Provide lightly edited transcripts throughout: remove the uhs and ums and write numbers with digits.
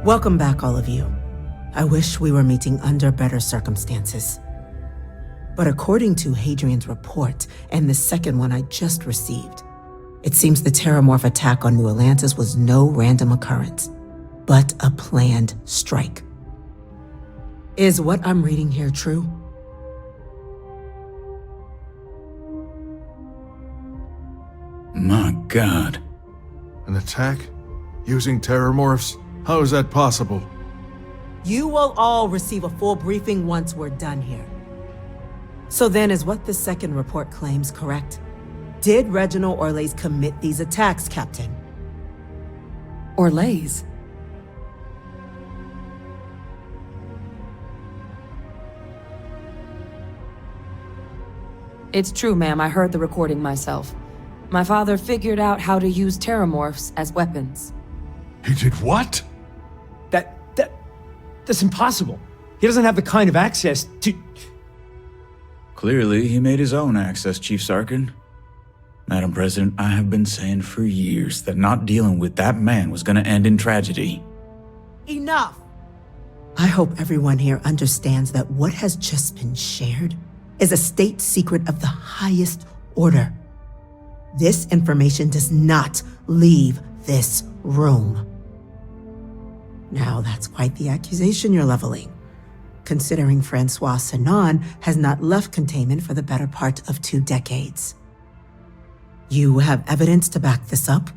Welcome back, all of you. I wish we were meeting under better circumstances. But according to Hadrian's report and the second one I just received, it seems the Terramorph attack on New Atlantis was no random occurrence, but a planned strike. Is what I'm reading here true? My God. An attack? Using Terramorphs? How is that possible? You will all receive a full briefing once we're done here. So then, is what the second report claims correct? Did Reginald Orlays commit these attacks, Captain? Orlays? It's true, ma'am. I heard the recording myself. My father figured out how to use Terramorphs as weapons. He did what? That's impossible. He doesn't have the kind of access to... Clearly, he made his own access, Chief Sarkin. Madam President, I have been saying for years that not dealing with that man was gonna end in tragedy. Enough! I hope everyone here understands that what has just been shared is a state secret of the highest order. This information does not leave this room. Now, that's quite the accusation you're leveling, considering Francois Sinon has not left containment for the better part of 2 decades. You have evidence to back this up?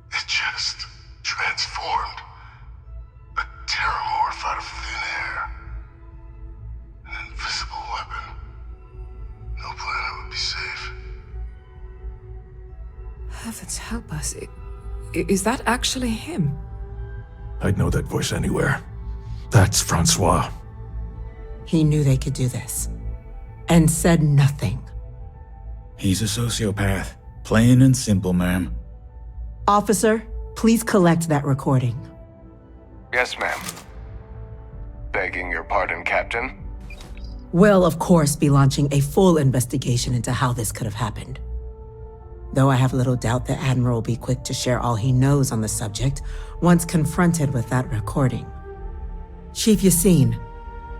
It just transformed. A Terramorph out of thin air. An invisible weapon. No planet would be safe. Heavens help us. Is that actually him? I'd know that voice anywhere. That's Francois. He knew they could do this, and said nothing. He's a sociopath. Plain and simple, ma'am. Officer, please collect that recording. Yes, ma'am. Begging your pardon, Captain. We'll, of course, be launching a full investigation into how this could have happened. Though I have little doubt the Admiral will be quick to share all he knows on the subject once confronted with that recording. Chief Yassine,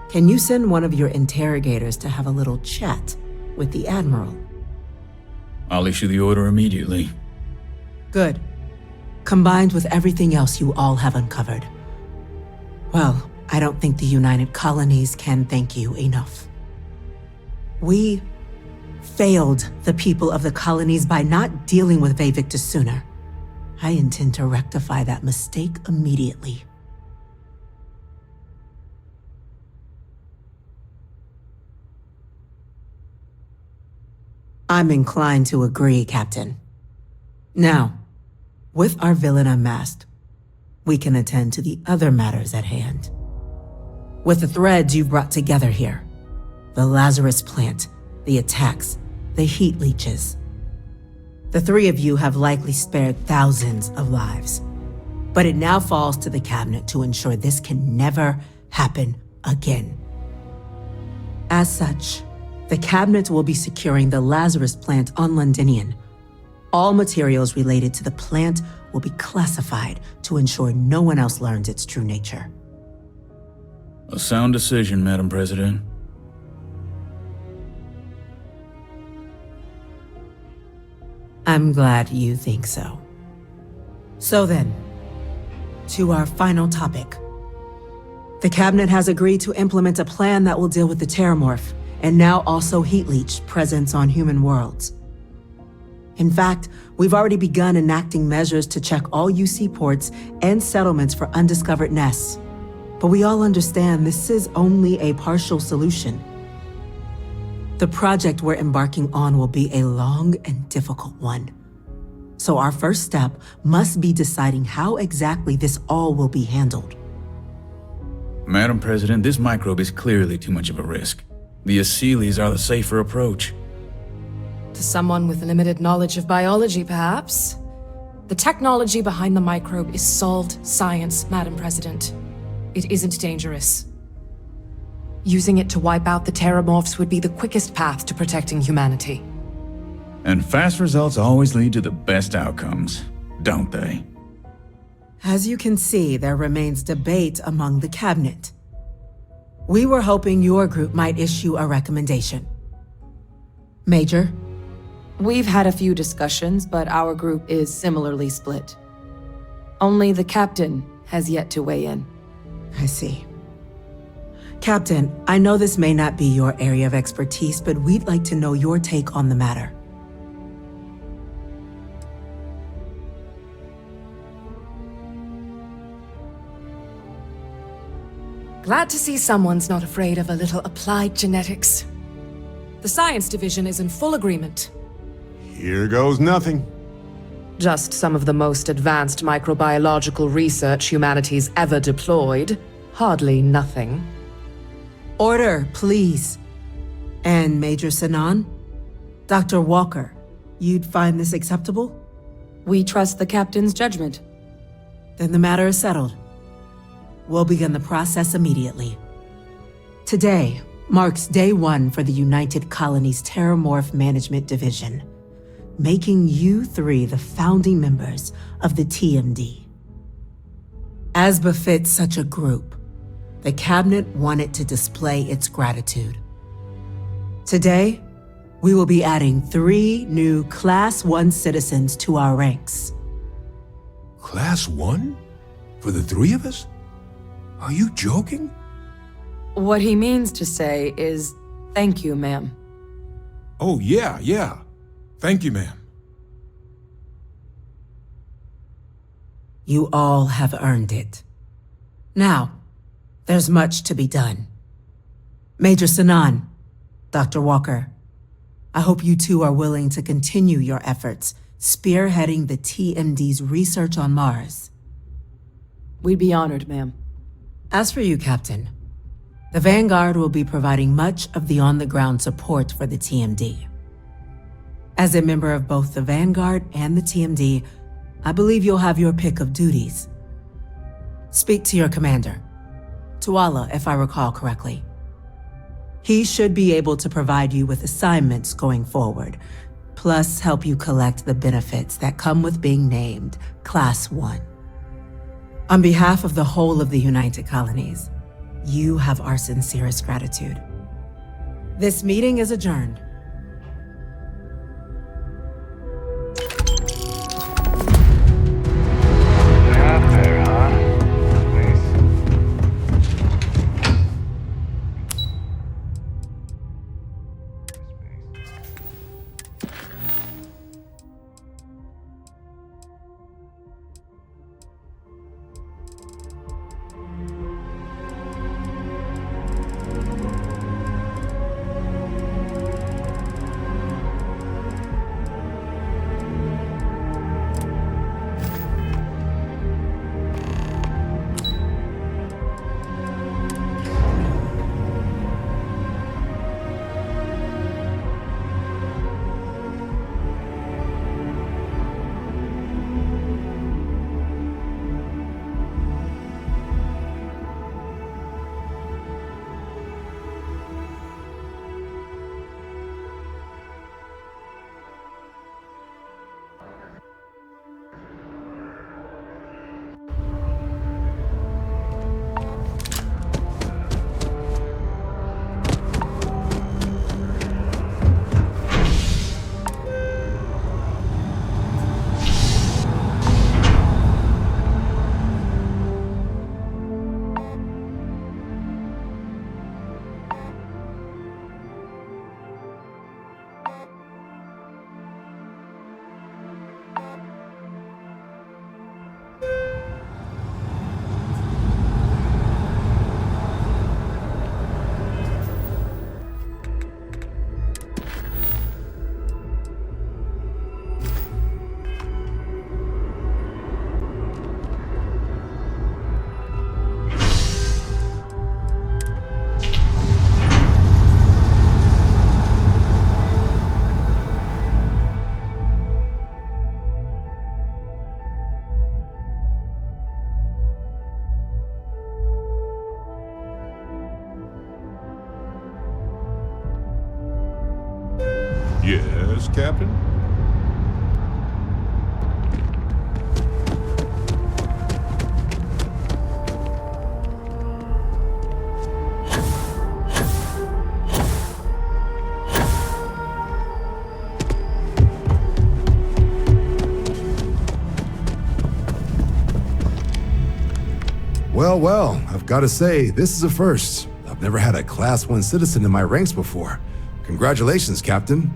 can you send one of your interrogators to have a little chat with the Admiral? I'll issue the order immediately. Good. Combined with everything else you all have uncovered. Well, I don't think the United Colonies can thank you enough. We failed the people of the colonies by not dealing with Vevictus sooner. I intend to rectify that mistake immediately. I'm inclined to agree, Captain. Now, with our villain unmasked, we can attend to the other matters at hand. With the threads you've brought together here, the Lazarus plant, the attacks, the heat leeches. The 3 of you have likely spared thousands of lives. But it now falls to the cabinet to ensure this can never happen again. As such, the cabinet will be securing the Lazarus plant on Londinian. All materials related to the plant will be classified to ensure no one else learns its true nature. A sound decision, Madam President. I'm glad you think so. So then, to our final topic. The cabinet has agreed to implement a plan that will deal with the Terramorph, and now also heat leech presence on human worlds. In fact, we've already begun enacting measures to check all UC ports and settlements for undiscovered nests. But we all understand this is only a partial solution. The project we're embarking on will be a long and difficult one. So our first step must be deciding how exactly this all will be handled. Madam President, this microbe is clearly too much of a risk. The Aseles are the safer approach. To someone with limited knowledge of biology, perhaps? The technology behind the microbe is solved science, Madam President. It isn't dangerous. Using it to wipe out the Terramorphs would be the quickest path to protecting humanity. And fast results always lead to the best outcomes, don't they? As you can see, there remains debate among the cabinet. We were hoping your group might issue a recommendation. Major? We've had a few discussions, but our group is similarly split. Only the captain has yet to weigh in. I see. Captain, I know this may not be your area of expertise, but we'd like to know your take on the matter. Glad to see someone's not afraid of a little applied genetics. The science division is in full agreement. Here goes nothing. Just some of the most advanced microbiological research humanity's ever deployed. Hardly nothing. Order, please. And Major Sinan? Dr. Walker, you'd find this acceptable? We trust the captain's judgment. Then the matter is settled. We'll begin the process immediately. Today marks day one for the United Colonies Terramorph Management Division, making you three the founding members of the TMD. As befits such a group, the cabinet wanted to display its gratitude. Today, we will be adding 3 new Class 1 citizens to our ranks. Class 1? For the 3 of us? Are you joking? What he means to say is, thank you, ma'am. Oh, yeah. Thank you, ma'am. You all have earned it. Now, there's much to be done. Major Sinan, Dr. Walker, I hope you two are willing to continue your efforts spearheading the TMD's research on Mars. We'd be honored, ma'am. As for you, Captain, the Vanguard will be providing much of the on-the-ground support for the TMD. As a member of both the Vanguard and the TMD, I believe you'll have your pick of duties. Speak to your commander, Tuala, if I recall correctly. He should be able to provide you with assignments going forward, plus help you collect the benefits that come with being named Class 1. On behalf of the whole of the United Colonies, you have our sincerest gratitude. This meeting is adjourned. Out there, huh? Nice. Yes, Captain? Well, I've got to say, this is a first. I've never had a Class 1 citizen in my ranks before. Congratulations, Captain.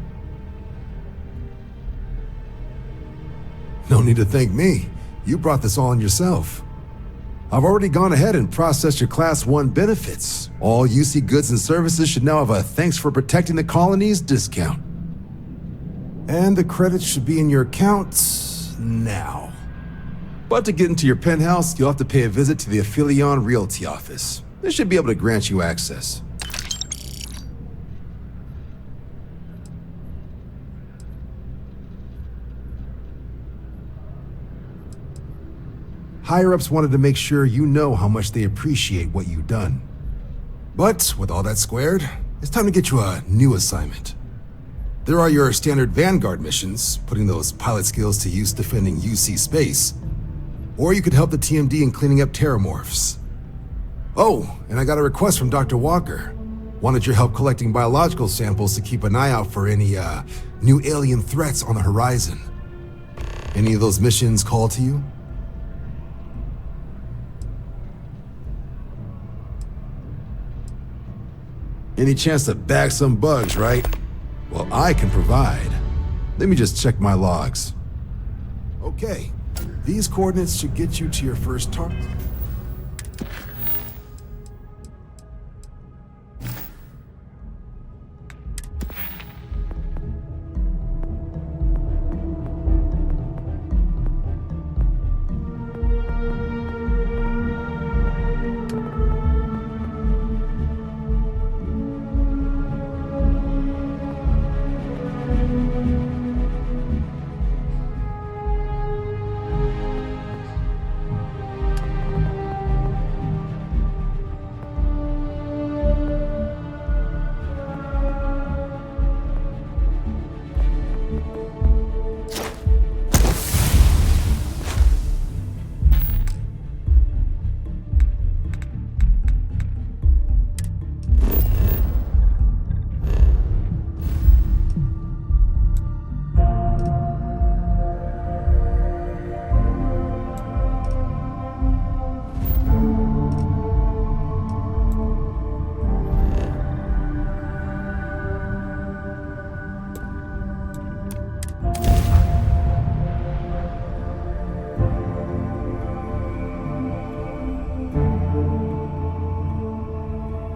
No need to thank me. You brought this all on yourself. I've already gone ahead and processed your Class 1 benefits. All UC goods and services should now have a thanks for protecting the colonies discount. And the credits should be in your accounts now. But to get into your penthouse, you'll have to pay a visit to the Affilion Realty office. They should be able to grant you access. Higher-ups wanted to make sure you know how much they appreciate what you've done. But with all that squared, it's time to get you a new assignment. There are your standard Vanguard missions, putting those pilot skills to use defending UC space. Or you could help the TMD in cleaning up terramorphs. Oh, and I got a request from Dr. Walker. Wanted your help collecting biological samples to keep an eye out for any, new alien threats on the horizon. Any of those missions call to you? Any chance to bag some bugs, right? Well, I can provide. Let me just check my logs. Okay, these coordinates should get you to your first target.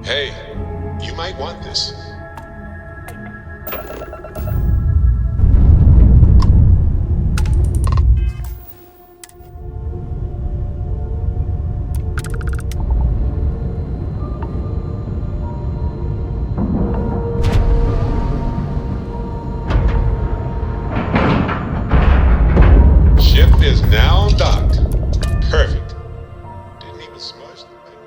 Hey, you might want this. Ship is now docked. Perfect. Didn't even smudge the thing.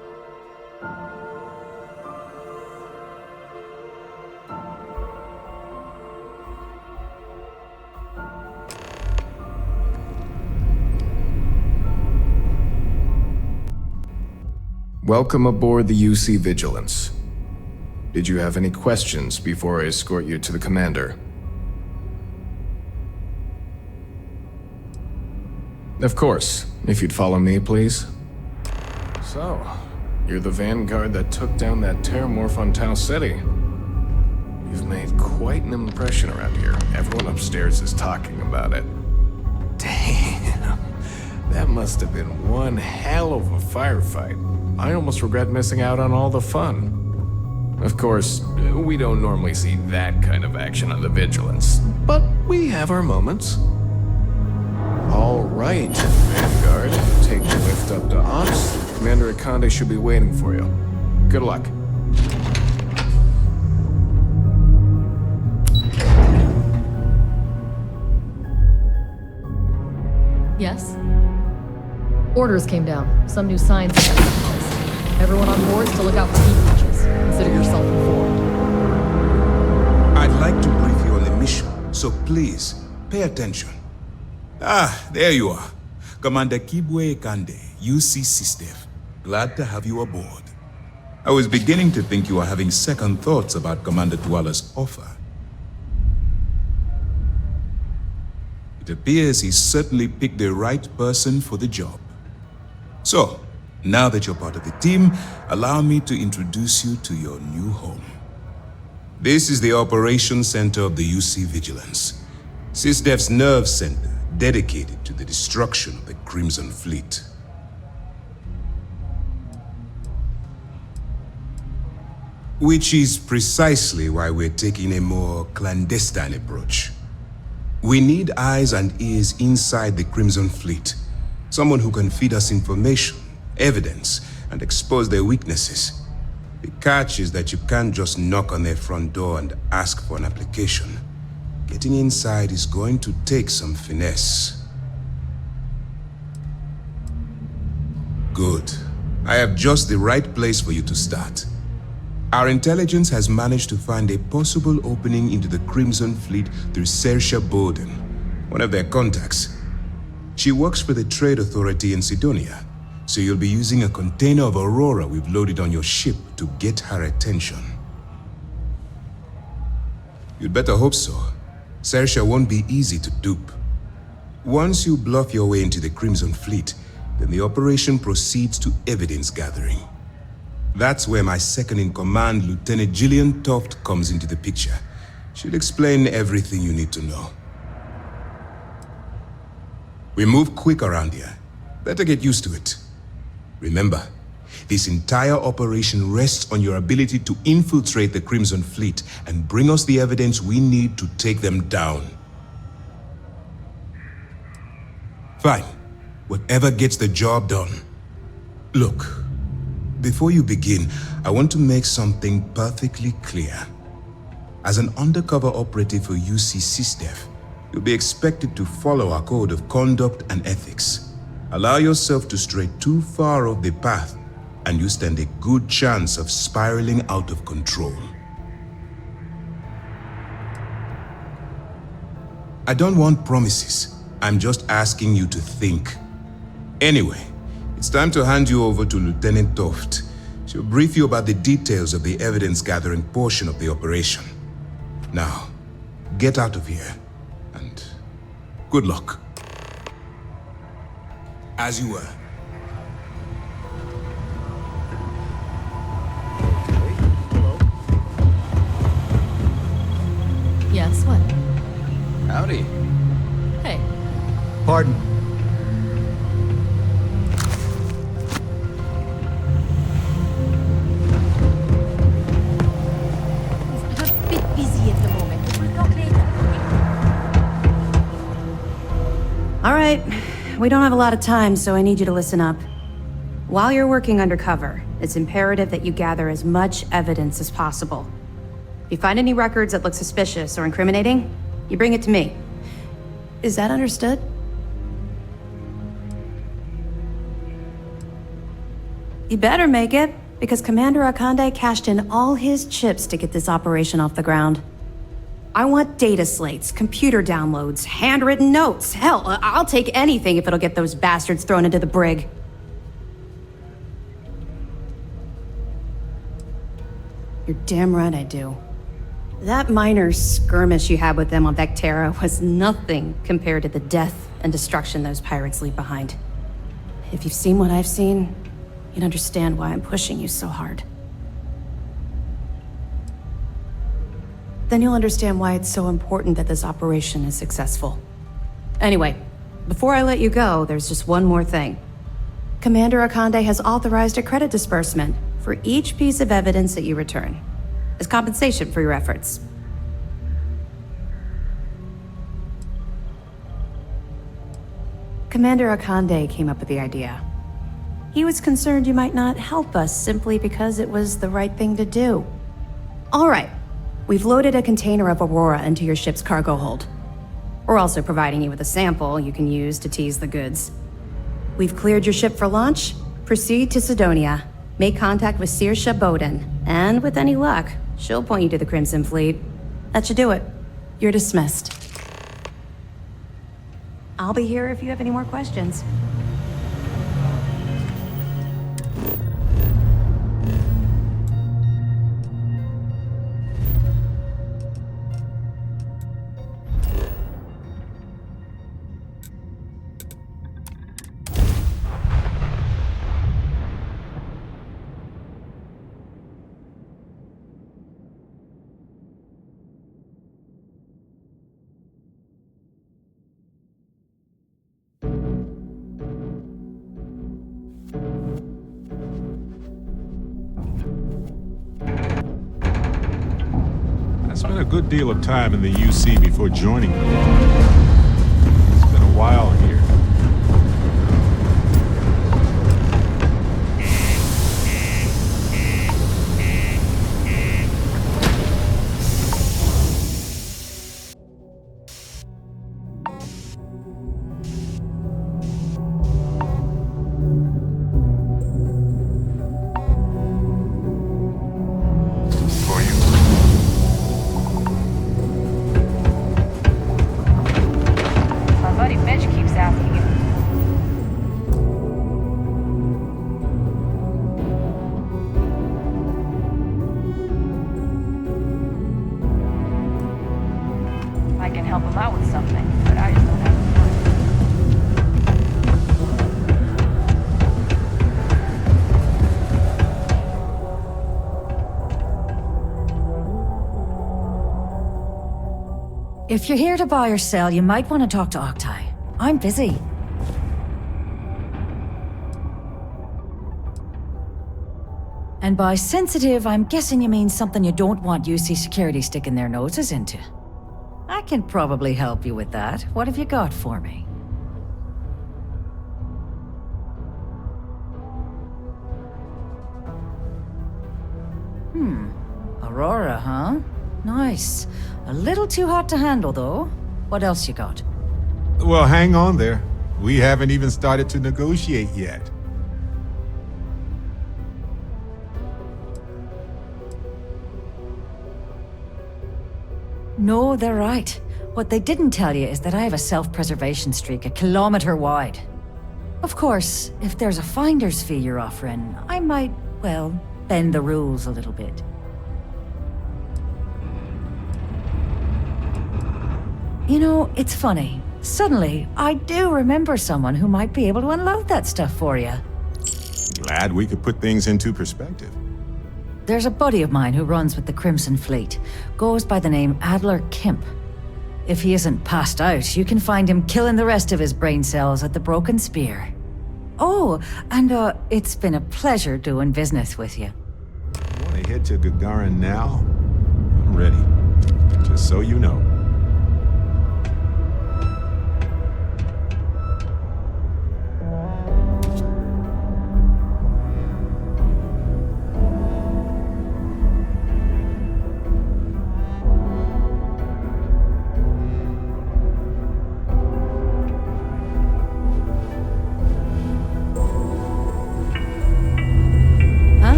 Welcome aboard the UC Vigilance. Did you have any questions before I escort you to the commander? Of course, if you'd follow me, please. So, you're the vanguard that took down that terramorph on Tau City. You've made quite an impression around here. Everyone upstairs is talking about it. Damn, that must have been one hell of a firefight. I almost regret missing out on all the fun. Of course, we don't normally see that kind of action on the Vigilance, but we have our moments. All right, Vanguard, take the lift up to Ops. Commander Akande should be waiting for you. Good luck. Yes? Orders came down. Some new science policy. Everyone on board is to look out for hugepages. Consider yourself informed. I'd like to brief you on the mission, so please, pay attention. Ah, there you are. Commander Kibwe Kande, UC SysDef. Glad to have you aboard. I was beginning to think you were having second thoughts about Commander Tuala's offer. It appears he certainly picked the right person for the job. So, Now that you're part of the team, allow me to introduce you to your new home. This is the Operations Center of the UC Vigilance, SysDef's nerve center dedicated to the destruction of the Crimson Fleet. Which is precisely why we're taking a more clandestine approach. We need eyes and ears inside the Crimson Fleet. Someone who can feed us information, evidence, and expose their weaknesses. The catch is that you can't just knock on their front door and ask for an application. Getting inside is going to take some finesse. Good. I have just the right place for you to start. Our intelligence has managed to find a possible opening into the Crimson Fleet through Saoirse Bowden, one of their contacts. She works for the Trade Authority in Sidonia, so you'll be using a container of Aurora we've loaded on your ship to get her attention. You'd better hope so. Saoirse won't be easy to dupe. Once you bluff your way into the Crimson Fleet, then the operation proceeds to evidence gathering. That's where my second-in-command, Lieutenant Gillian Toft, comes into the picture. She'll explain everything you need to know. We move quick around here. Better get used to it. Remember, this entire operation rests on your ability to infiltrate the Crimson Fleet and bring us the evidence we need to take them down. Fine. Whatever gets the job done. Look, before you begin, I want to make something perfectly clear. As an undercover operative for UC SysDef, you'll be expected to follow our code of conduct and ethics. Allow yourself to stray too far off the path, and you stand a good chance of spiraling out of control. I don't want promises. I'm just asking you to think. Anyway, it's time to hand you over to Lieutenant Toft. She'll brief you about the details of the evidence-gathering portion of the operation. Now, get out of here, and good luck. As you were. Yes, what? Howdy. Hey. Pardon. We're a bit busy at the moment, but we'll talk later. All right. We don't have a lot of time, so I need you to listen up. While you're working undercover, it's imperative that you gather as much evidence as possible. If you find any records that look suspicious or incriminating, you bring it to me. Is that understood? You better make it, because Commander Akande cashed in all his chips to get this operation off the ground. I want data slates, computer downloads, handwritten notes. Hell, I'll take anything if it'll get those bastards thrown into the brig. You're damn right I do. That minor skirmish you had with them on Vectera was nothing compared to the death and destruction those pirates leave behind. If you've seen what I've seen, you'd understand why I'm pushing you so hard. Then you'll understand why it's so important that this operation is successful. Anyway, before I let you go, there's just one more thing. Commander Akande has authorized a credit disbursement for each piece of evidence that you return, as compensation for your efforts. Commander Akande came up with the idea. He was concerned you might not help us simply because it was the right thing to do. All right. We've loaded a container of Aurora into your ship's cargo hold. We're also providing you with a sample you can use to tease the goods. We've cleared your ship for launch. Proceed to Sidonia. Make contact with Saoirse Bowden. And with any luck, she'll point you to the Crimson Fleet. That should do it. You're dismissed. I'll be here if you have any more questions. Spent a good deal of time in the UC before joining them. It's been a while here. If you're here to buy or sell, you might want to talk to Octai. I'm busy. And by sensitive, I'm guessing you mean something you don't want UC security sticking their noses into. I can probably help you with that. What have you got for me? Aurora, huh? Nice. A little too hot to handle, though. What else you got? Well, hang on there. We haven't even started to negotiate yet. No, they're right. What they didn't tell you is that I have a self-preservation streak 1 kilometer wide. Of course, if there's a finder's fee you're offering, I might, well, bend the rules a little bit. You know, it's funny. Suddenly, I do remember someone who might be able to unload that stuff for you. Glad we could put things into perspective. There's a buddy of mine who runs with the Crimson Fleet. Goes by the name Adler Kemp. If he isn't passed out, you can find him killing the rest of his brain cells at the Broken Spear. Oh, and it's been a pleasure doing business with you. Want to head to Gagarin now? I'm ready. Just so you know.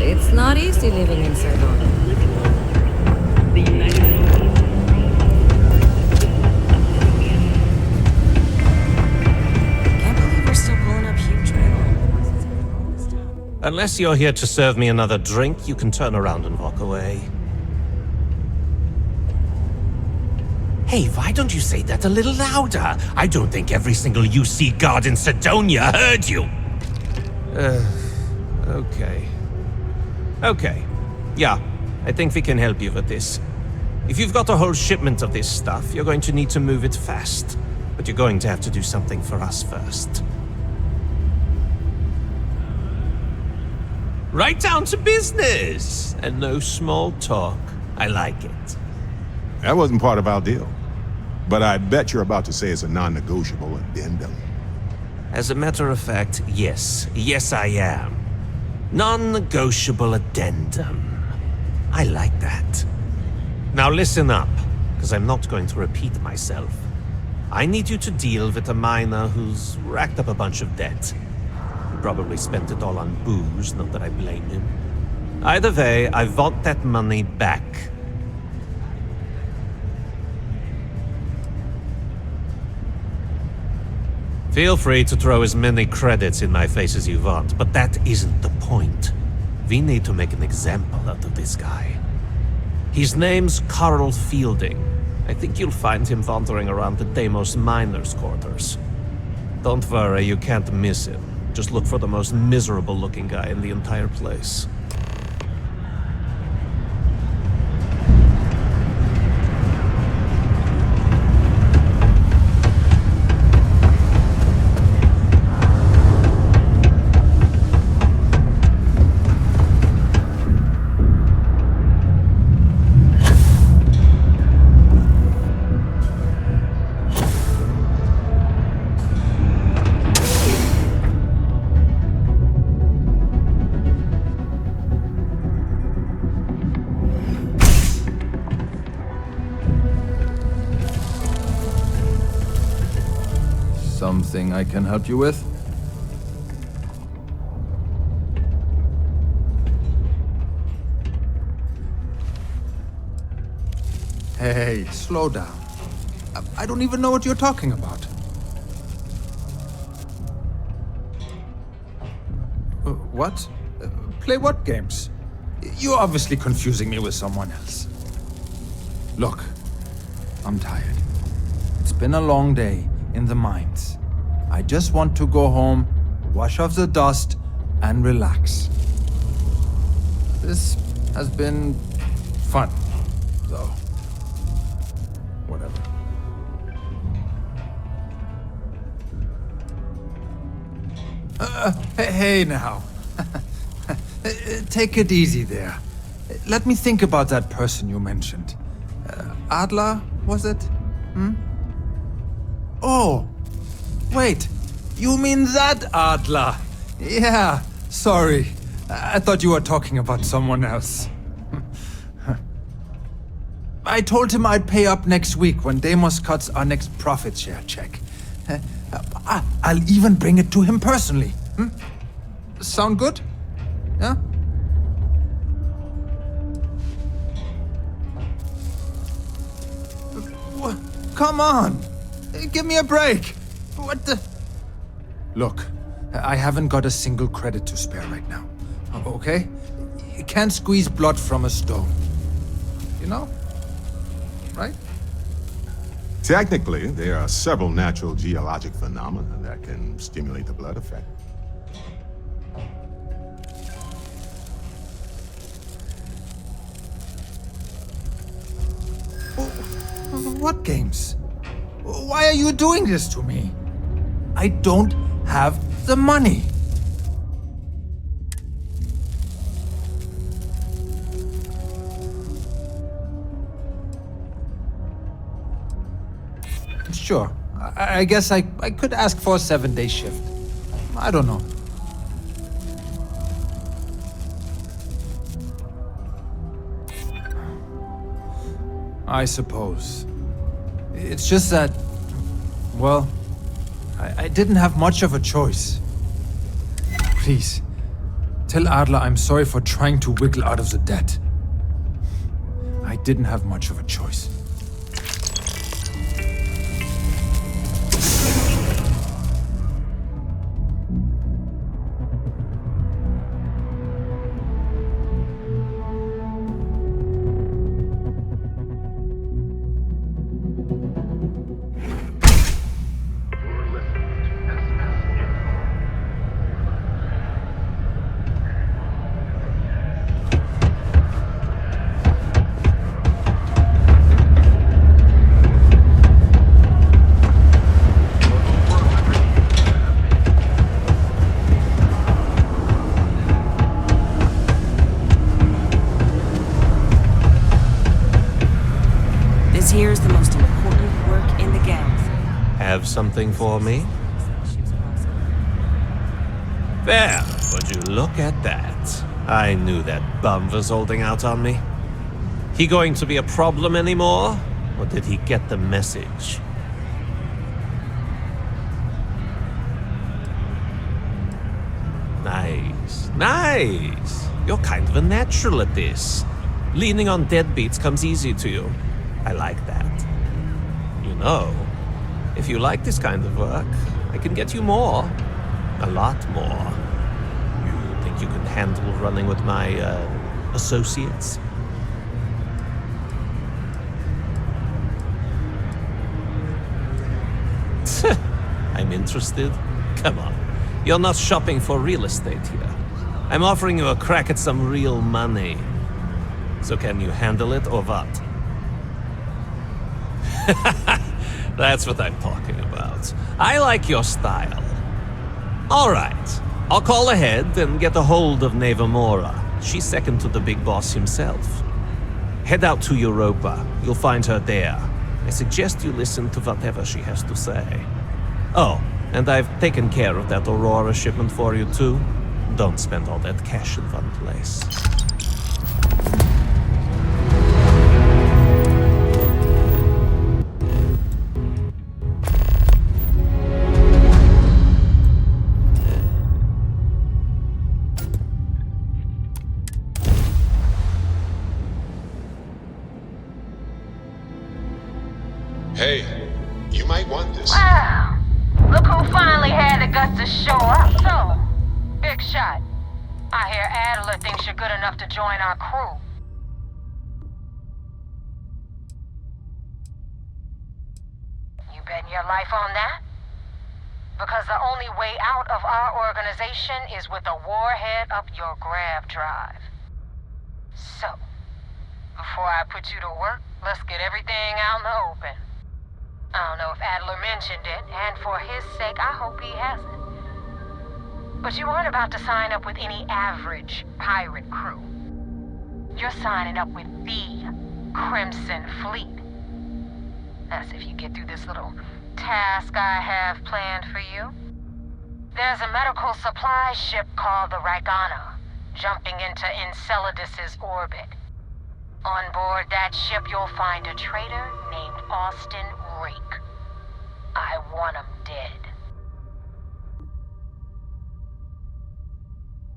It's not easy living in Sargon. Can't believe we're still pulling up huge metal. Unless you're here to serve me another drink, you can turn around and walk away. Hey, why don't you say that a little louder? I don't think every single UC guard in Sidonia heard you. Okay. Yeah, I think we can help you with this. If you've got a whole shipment of this stuff, you're going to need to move it fast. But you're going to have to do something for us first. Right down to business! And no small talk. I like it. That wasn't part of our deal. But I bet you're about to say it's a non-negotiable addendum. As a matter of fact, yes. Yes, I am. Non-negotiable addendum. I like that. Now listen up, because I'm not going to repeat myself. I need you to deal with a miner who's racked up a bunch of debt. He probably spent it all on booze, not that I blame him. Either way, I want that money back. Feel free to throw as many credits in my face as you want, but that isn't the point. We need to make an example out of this guy. His name's Carl Fielding. I think you'll find him wandering around the Deimos miners' quarters. Don't worry, you can't miss him. Just look for the most miserable-looking guy in the entire place. Something I can help you with? Hey, slow down. I don't even know what you're talking about. What? Play what games? You're obviously confusing me with someone else. Look, I'm tired. It's been a long day in the mines. I just want to go home, wash off the dust, and relax. This has been fun, though. Whatever. Hey now. Take it easy there. Let me think about that person you mentioned. Adler, was it? Oh, wait. You mean that Adler? Yeah, sorry. I thought you were talking about someone else. I told him I'd pay up next week when Deimos cuts our next profit share check. I'll even bring it to him personally. Sound good? Yeah? Come on! Give me a break! What the... Look, I haven't got a single credit to spare right now. Okay? You can't squeeze blood from a stone. You know? Right? Technically, there are several natural geologic phenomena that can stimulate the blood effect. What games? Why are you doing this to me? I don't have the money. Sure. I guess I could ask for a 7-day shift. I don't know. I suppose. It's just that, well, I didn't have much of a choice. Please, tell Adler I'm sorry for trying to wiggle out of the debt. I didn't have much of a choice. Here's the most important work in the galaxy. Have something for me? There, would you look at that? I knew that bum was holding out on me. He going to be a problem anymore? Or did he get the message? Nice, nice. You're kind of a natural at this. Leaning on deadbeats comes easy to you. I like that. You know, if you like this kind of work, I can get you more. A lot more. You think you can handle running with my, associates? I'm interested? Come on. You're not shopping for real estate here. I'm offering you a crack at some real money. So can you handle it or what? That's what I'm talking about. I like your style. All right. I'll call ahead and get a hold of Nevamora. She's second to the big boss himself. Head out to Europa. You'll find her there. I suggest you listen to whatever she has to say. Oh, and I've taken care of that Aurora shipment for you too. Don't spend all that cash in one place. want this. Wow. Look who finally had the guts to show up. So, big shot. I hear Adler thinks you're good enough to join our crew. You betting your life on that? Because the only way out of our organization is with a warhead up your grab drive. So, before I put you to work, let's get everything out in the open. I don't know if Adler mentioned it, and for his sake, I hope he hasn't. But you aren't about to sign up with any average pirate crew. You're signing up with the Crimson Fleet. That's if you get through this little task I have planned for you. There's a medical supply ship called the Rygana, jumping into Enceladus's orbit. On board that ship, you'll find a traitor named Austin Rake. I want him dead.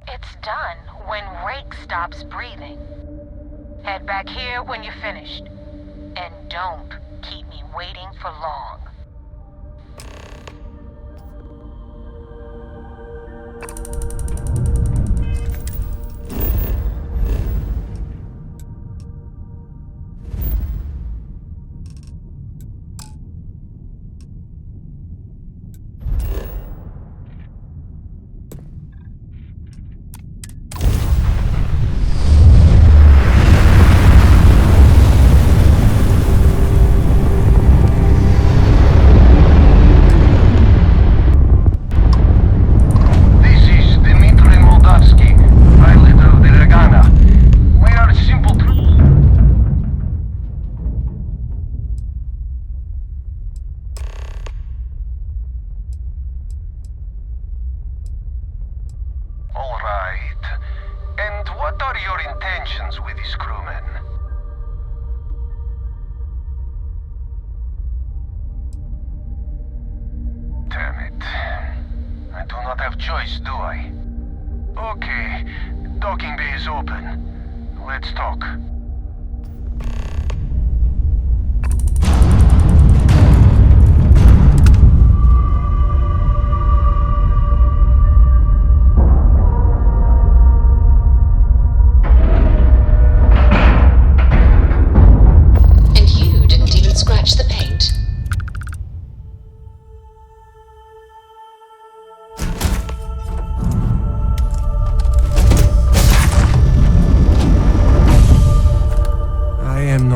It's done when Rake stops breathing. Head back here when you're finished. And don't keep me waiting for long.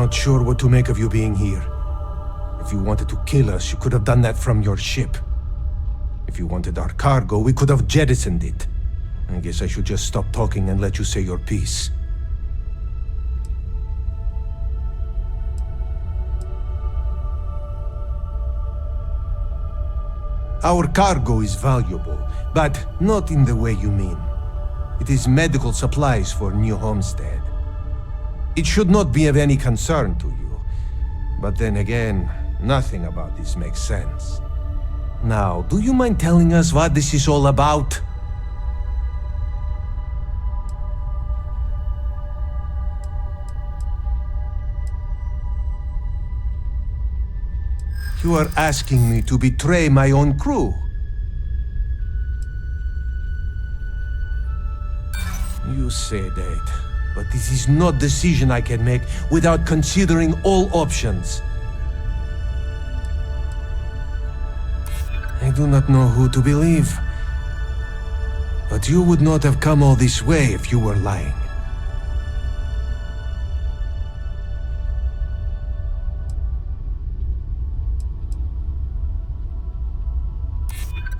Sure what to make of you being here. If you wanted to kill us, you could have done that from your ship. If you wanted our cargo, we could have jettisoned it. I guess I should just stop talking and let you say your piece. Our cargo is valuable, but not in the way you mean. It is medical supplies for New Homestead. It should not be of any concern to you. But then again, nothing about this makes sense. Now, do you mind telling us what this is all about? You are asking me to betray my own crew. You say that. But this is not a decision I can make without considering all options. I do not know who to believe. But you would not have come all this way if you were lying.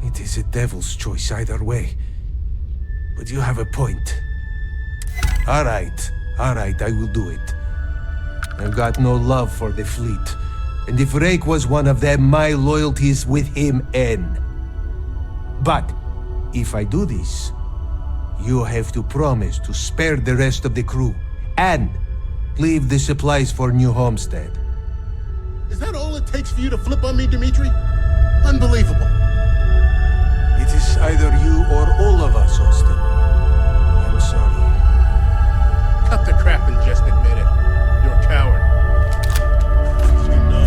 It is a devil's choice either way. But you have a point. All right, I will do it. I've got no love for the fleet. And if Rake was one of them, my loyalty is with him and. But, if I do this, you have to promise to spare the rest of the crew, and leave the supplies for New Homestead. Is that all it takes for you to flip on me, Dimitri? Unbelievable. It is either you or all of us, Austin. I'm sorry. Cut the crap and just admit it. You're a coward. You know.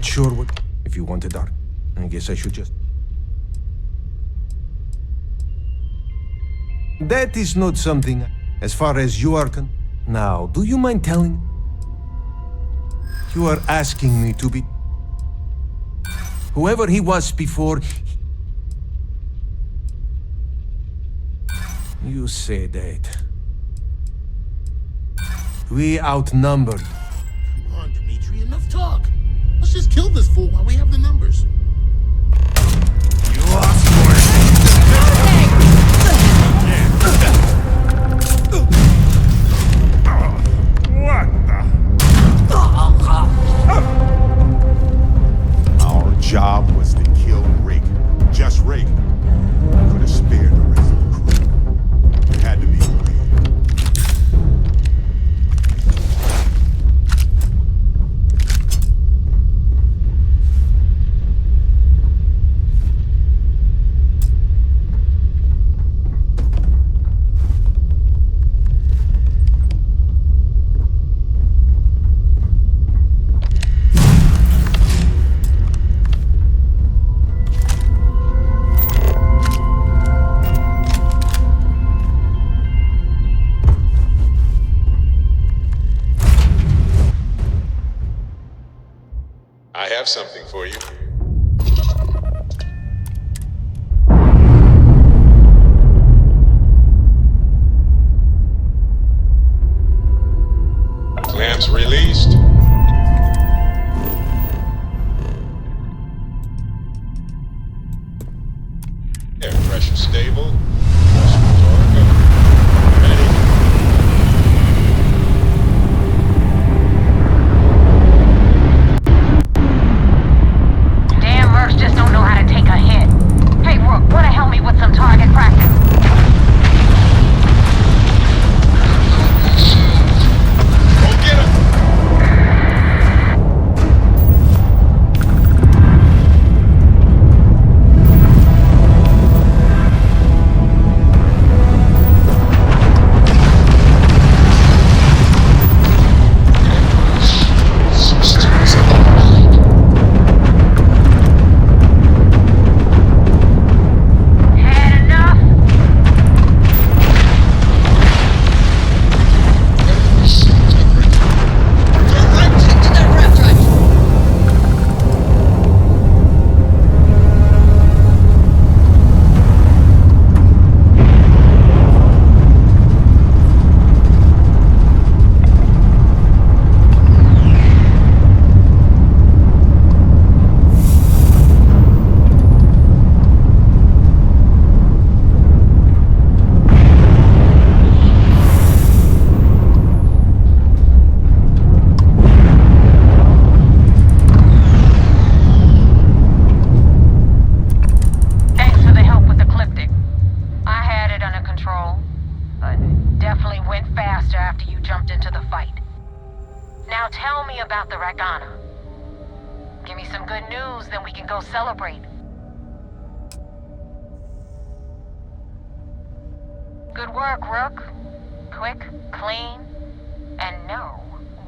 sure what... If you want it dark, I guess I should just... That is not something, as far as you are concerned. Now, do you mind telling? You are asking me to be... Whoever he was before... You say that. We outnumbered. Come on, Dimitri, enough talk. Let's just kill this fool while we have the numbers. You asked for it. What the? Our job was to kill Rake. Just Rake. Could have spared the rest of the crew. It had to be Rake. I have something for you. Clamps released. Air pressure stable. Good work, Rook. Quick, clean, and no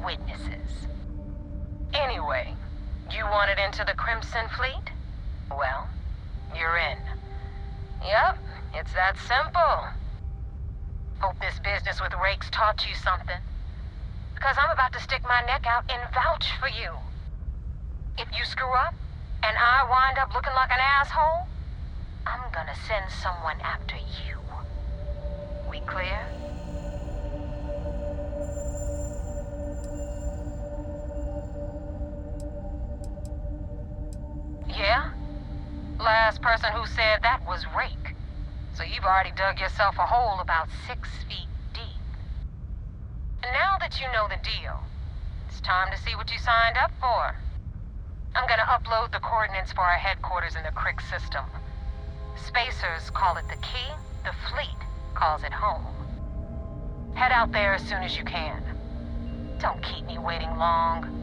witnesses. Anyway, you wanted into the Crimson Fleet? Well, you're in. Yep, it's that simple. Hope this business with Rake's taught you something. Because I'm about to stick my neck out and vouch for you. If you screw up, and I wind up looking like an asshole, I'm gonna send someone after you. We clear? Yeah? Last person who said that was Rake. So you've already dug yourself a hole about 6 feet deep. And now that you know the deal, it's time to see what you signed up for. I'm gonna upload the coordinates for our headquarters in the Crick system. Spacers call it the key, the fleet calls it home. Head out there as soon as you can. Don't keep me waiting long.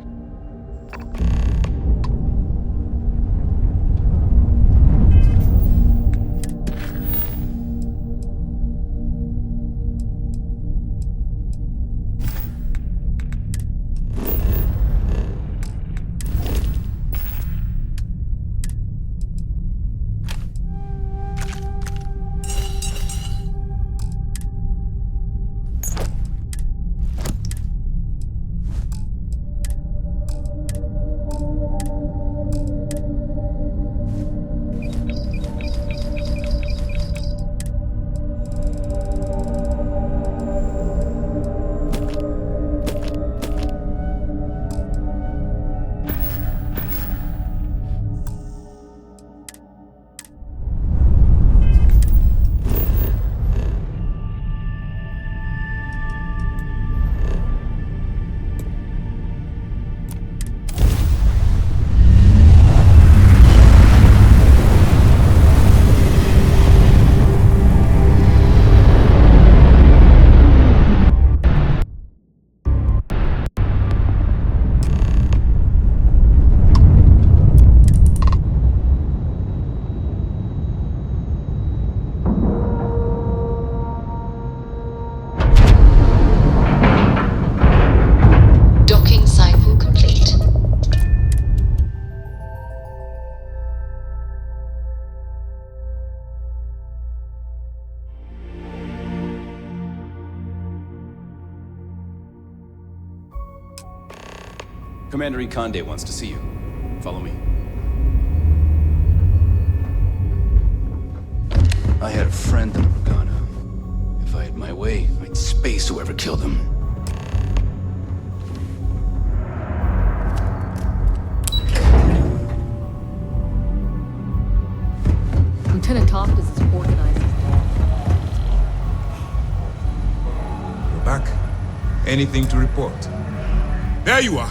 Commander Ikande wants to see you. Follow me. I had a friend in Organa. If I had my way, I'd space whoever killed him. Lieutenant Toft is as organized as We're back. Anything to report? There you are.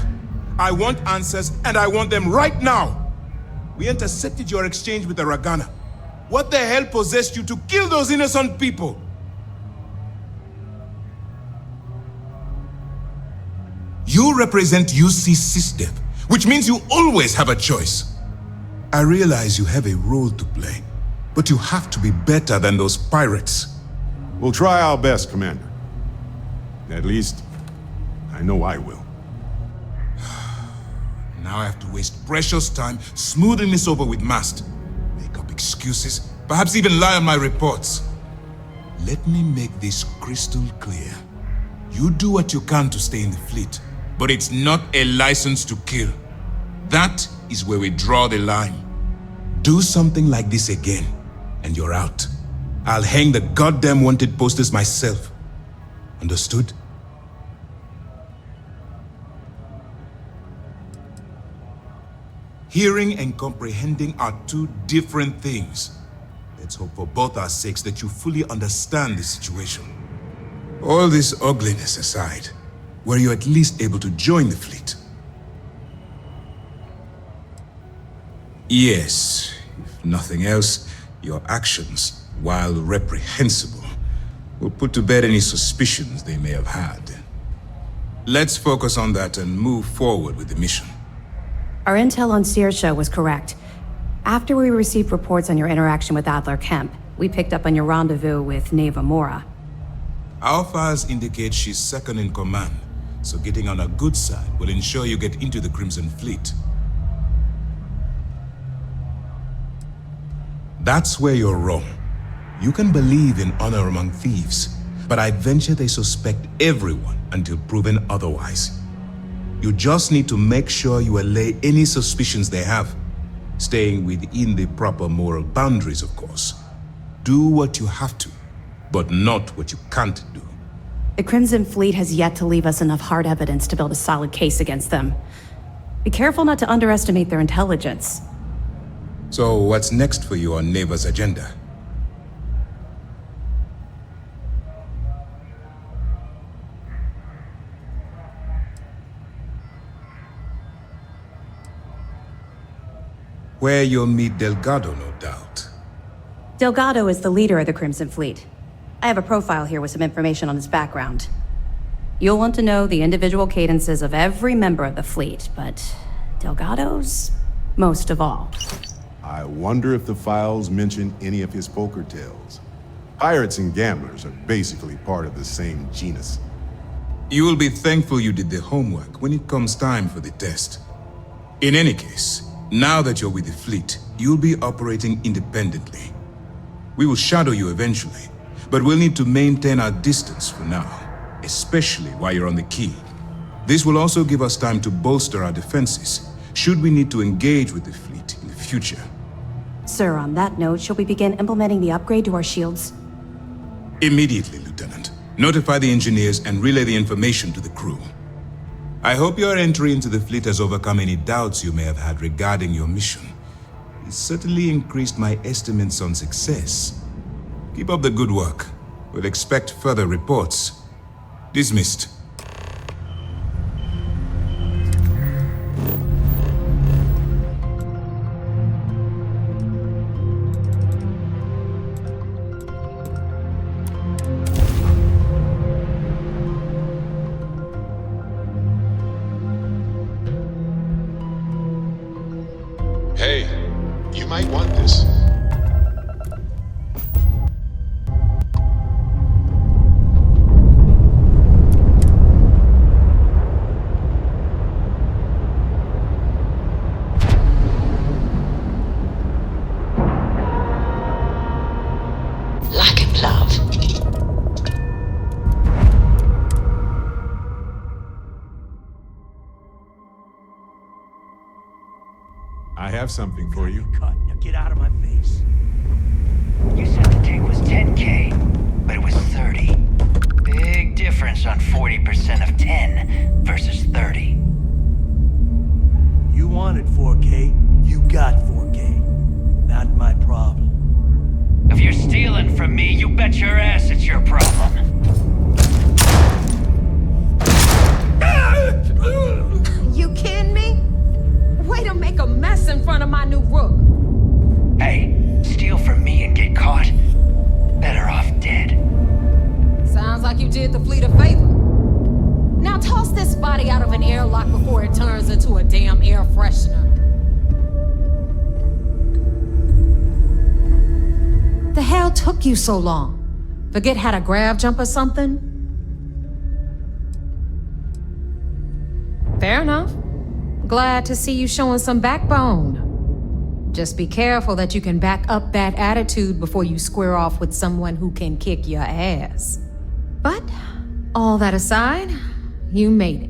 I want answers, and I want them right now. We intercepted your exchange with the Ragana. What the hell possessed you to kill those innocent people? You represent UC SysDev, which means you always have a choice. I realize you have a role to play, but you have to be better than those pirates. We'll try our best, Commander. At least, I know I will. Now I have to waste precious time smoothing this over with Mast. Make up excuses, perhaps even lie on my reports. Let me make this crystal clear. You do what you can to stay in the fleet, but it's not a license to kill. That is where we draw the line. Do something like this again, and you're out. I'll hang the goddamn wanted posters myself. Understood? Hearing and comprehending are two different things. Let's hope for both our sakes that you fully understand the situation. All this ugliness aside, were you at least able to join the fleet? Yes, if nothing else, your actions, while reprehensible, will put to bed any suspicions they may have had. Let's focus on that and move forward with the mission. Our intel on Saoirse was correct. After we received reports on your interaction with Adler Kemp, we picked up on your rendezvous with Neva Mora. Our files indicate she's second in command, so getting on her good side will ensure you get into the Crimson Fleet. That's where you're wrong. You can believe in honor among thieves, but I venture they suspect everyone until proven otherwise. You just need to make sure you allay any suspicions they have, staying within the proper moral boundaries, of course. Do what you have to, but not what you can't do. The Crimson Fleet has yet to leave us enough hard evidence to build a solid case against them. Be careful not to underestimate their intelligence. So what's next for you on Neva's agenda? Where you'll meet Delgado, no doubt. Delgado is the leader of the Crimson Fleet. I have a profile here with some information on his background. You'll want to know the individual cadences of every member of the fleet, but Delgado's most of all. I wonder if the files mention any of his poker tales. Pirates and gamblers are basically part of the same genus. You will be thankful you did the homework when it comes time for the test. In any case, now that you're with the fleet, you'll be operating independently. We will shadow you eventually, but we'll need to maintain our distance for now, especially while you're on the key. This will also give us time to bolster our defenses, should we need to engage with the fleet in the future. Sir, on that note, shall we begin implementing the upgrade to our shields? Immediately, Lieutenant. Notify the engineers and relay the information to the crew. I hope your entry into the fleet has overcome any doubts you may have had regarding your mission. It certainly increased my estimates on success. Keep up the good work. We'll expect further reports. Dismissed. Hey, you might want this. Like it, love. have something for you. Now get out of my face. You said the take was 10K, but it was 30. Big difference on 40% of 10 versus 30. You wanted 4K, you got 4K. Not my problem. If you're stealing from me, you bet your ass it's your problem. You kidding me? Way to make a mess in front of my new rook. Hey, steal from me and get caught. Better off dead. Sounds like you did the fleet a favor. Now toss this body out of an airlock before it turns into a damn air freshener. The hell took you so long? Forget how to grav jump or something? Fair enough. Glad to see you showing some backbone. Just be careful that you can back up that attitude before you square off with someone who can kick your ass. But, all that aside, you made it.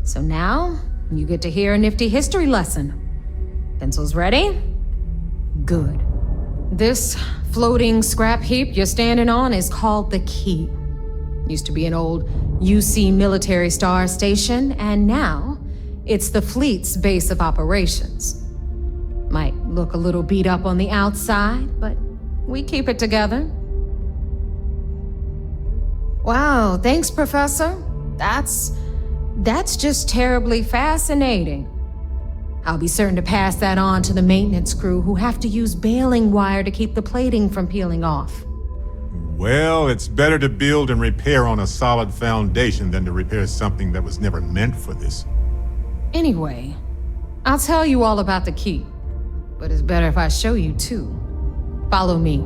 So now, you get to hear a nifty history lesson. Pencils ready? Good. This floating scrap heap you're standing on is called the Key. Used to be an old UC military star station, and now it's the fleet's base of operations. Might look a little beat up on the outside, but we keep it together. Wow, thanks, Professor. That's just terribly fascinating. I'll be certain to pass that on to the maintenance crew who have to use baling wire to keep the plating from peeling off. Well, it's better to build and repair on a solid foundation than to repair something that was never meant for this. Anyway, I'll tell you all about the Key, but it's better if I show you too. Follow me.